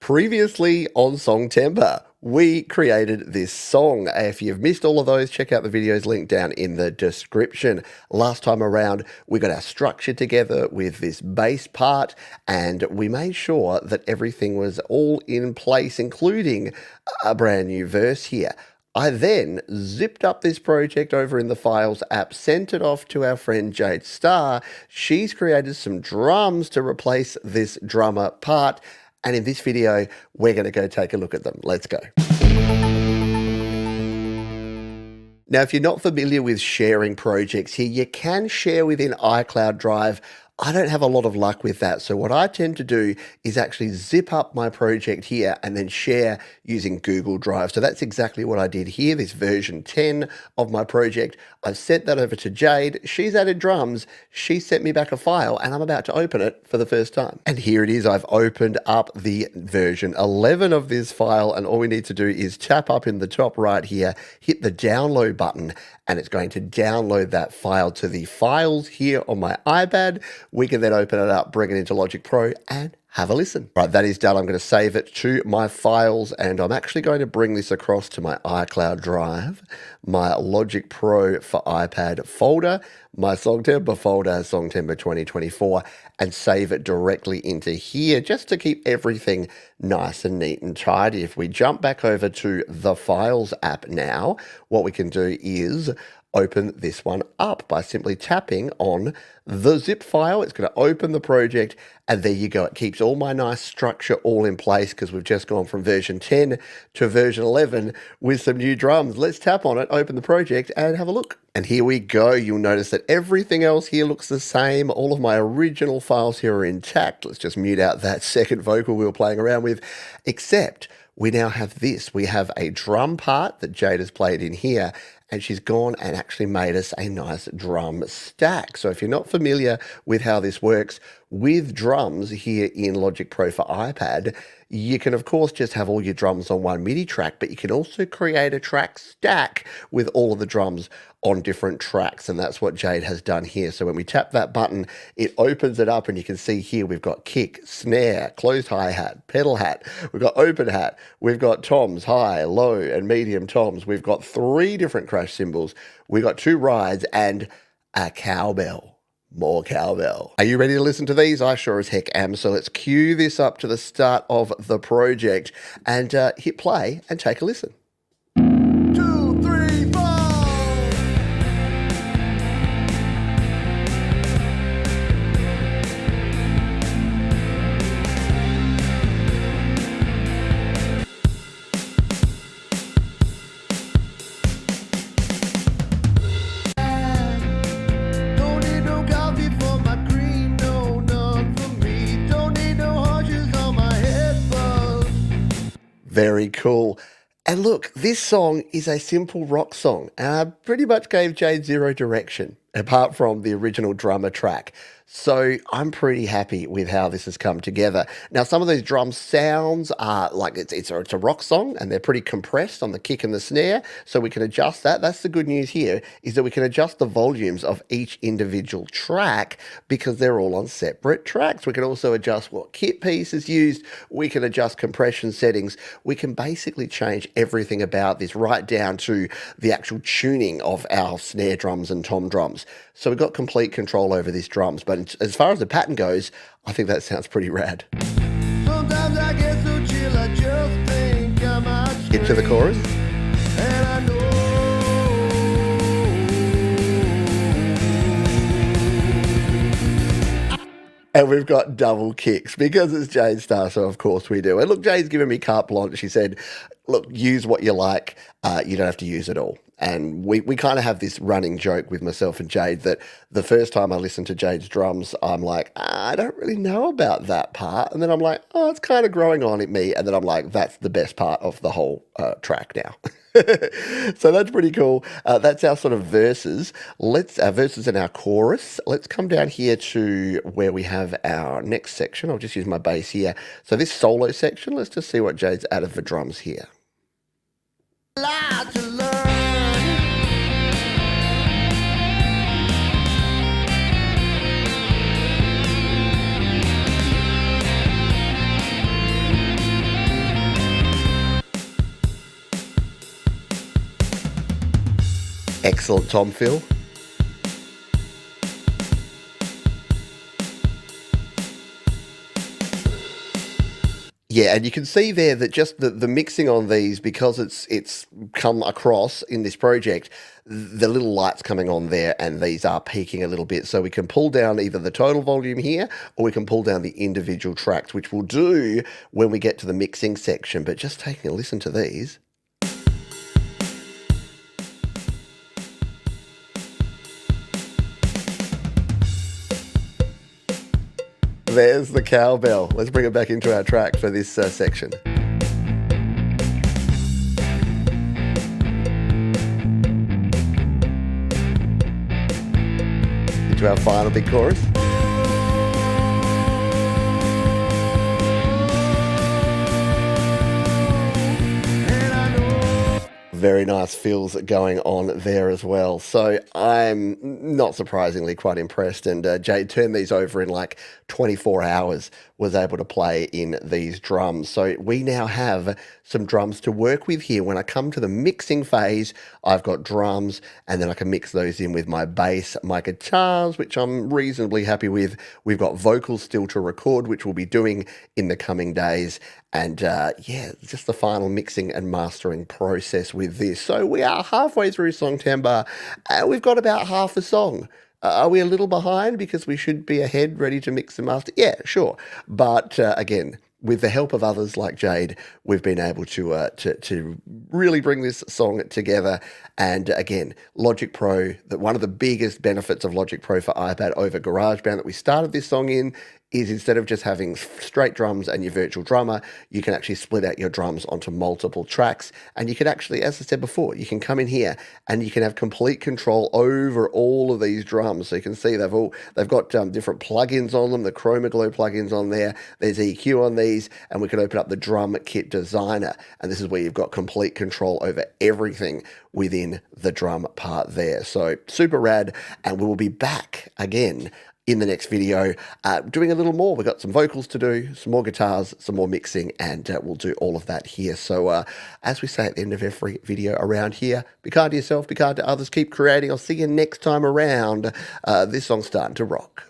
Previously on Song Temper, we created this song. If you've missed all of those, check out the videos linked down in the description. Last time around, we got our structure together with this bass part, and we made sure that everything was all in place, including a brand new verse here. I then zipped up this project over in the Files app, sent it off to our friend Jade Star. She's created some drums to replace this drummer part. And in this video, we're going to go take a look at them. Let's go. Now, if you're not familiar with sharing projects here, you can share within iCloud Drive. I don't have a lot of luck with that. So what I tend to do is actually zip up my project here and then share using Google Drive. So that's exactly what I did here, this version 10 of my project. I've sent that over to Jade. She's added drums. She sent me back a file and I'm about to open it for the first time. And here it is. I've opened up the version 11 of this file, and all we need to do is tap up in the top right here, hit the download button, and it's going to download that file to the files here on my iPad. We can then open it up, bring it into Logic Pro, and have a listen. Right, that is done. I'm going to save it to my files, and I'm actually going to bring this across to my iCloud Drive, my Logic Pro for iPad folder, my Songtemper folder, Songtemper 2024, and save it directly into here just to keep everything nice and neat and tidy. If we jump back over to the Files app now, what we can do is open this one up by simply tapping on the zip file. It's going to open the project, and there you go. It keeps all my nice structure all in place because we've just gone from version 10 to version 11 with some new drums. Let's tap on it, open the project, and have a look. And here we go. You'll notice that everything else here looks the same. All of my original files here are intact. Let's just mute out that second vocal we were playing around with, except we now have this. We have a drum part that Jade has played in here, and she's gone and actually made us a nice drum stack. So if you're not familiar with how this works with drums here in Logic Pro for iPad, you can of course just have all your drums on one MIDI track, but you can also create a track stack with all of the drums on different tracks, and that's what Jade has done here. So when we tap that button, it opens it up, and you can see here we've got kick, snare, closed hi-hat, pedal hat, we've got open hat, we've got toms, high, low, and medium toms. We've got 3 different crash cymbals, we've got 2 rides, and a cowbell. More cowbell. Are you ready to listen to these? I sure as heck am. So let's cue this up to the start of the project and hit play and take a listen. 2, 3, 4. Very cool. And look, this song is a simple rock song, and I pretty much gave Jade zero direction apart from the original drummer track. So I'm pretty happy with how this has come together. Now, some of those drum sounds are like it's a rock song, and they're pretty compressed on the kick and the snare, so we can adjust that. That's the good news here, is that we can adjust the volumes of each individual track because they're all on separate tracks. We can also adjust what kit piece is used. We can adjust compression settings. We can basically change everything about this right down to the actual tuning of our snare drums and tom drums. So we've got complete control over these drums, but as far as the pattern goes, I think that sounds pretty rad. Sometimes I get so chill, I just think I might get to the chorus. And I know. And we've got double kicks because it's Jade Star, so of course we do. And look, Jade's given me carte blanche. She said, look, use what you like. You don't have to use it all. And we kind of have this running joke with myself and Jade that the first time I listen to Jade's drums, I'm like, I don't really know about that part. And then I'm like, oh, it's kind of growing on at me. And then I'm like, that's the best part of the whole track now. So that's pretty cool. That's our sort of verses. Our verses and our chorus. Let's come down here to where we have our next section. I'll just use my bass here. So this solo section, let's just see what Jade's added for drums here. Excellent, Tom Phil. Yeah, and you can see there that just the mixing on these, because it's come across in this project, the little lights coming on there, and these are peaking a little bit. So we can pull down either the total volume here, or we can pull down the individual tracks, which we'll do when we get to the mixing section. But just taking a listen to these. There's the cowbell. Let's bring it back into our track for this section. Into our final big chorus. Very nice fills going on there as well. So I'm not surprisingly quite impressed. And Jade turned these over in like 24 hours, was able to play in these drums. So we now have some drums to work with here. When I come to the mixing phase, I've got drums, and then I can mix those in with my bass, my guitars, which I'm reasonably happy with. We've got vocals still to record, which we'll be doing in the coming days. And yeah, just the final mixing and mastering process with this. So we are halfway through Song Timbre, and we've got about half a song. Are we a little behind because we should be ahead, ready to mix and master? Yeah, sure. But again, with the help of others like Jade, we've been able to really bring this song together. And again, Logic Pro, that one of the biggest benefits of Logic Pro for iPad over GarageBand that we started this song in is, instead of just having straight drums and your virtual drummer, you can actually split out your drums onto multiple tracks. And you can actually, as I said before, you can come in here and you can have complete control over all of these drums. So you can see they've got different plugins on them, the Chroma Glow plugins on there. There's EQ on these, and we can open up the Drum Kit Designer. And this is where you've got complete control over everything within the drum part there. So super rad, and we will be back again in the next video, doing a little more. We've got some vocals to do, some more guitars, some more mixing, and we'll do all of that here. So as we say at the end of every video around here, be kind to yourself, be kind to others, keep creating. I'll see you next time around. This song's starting to rock.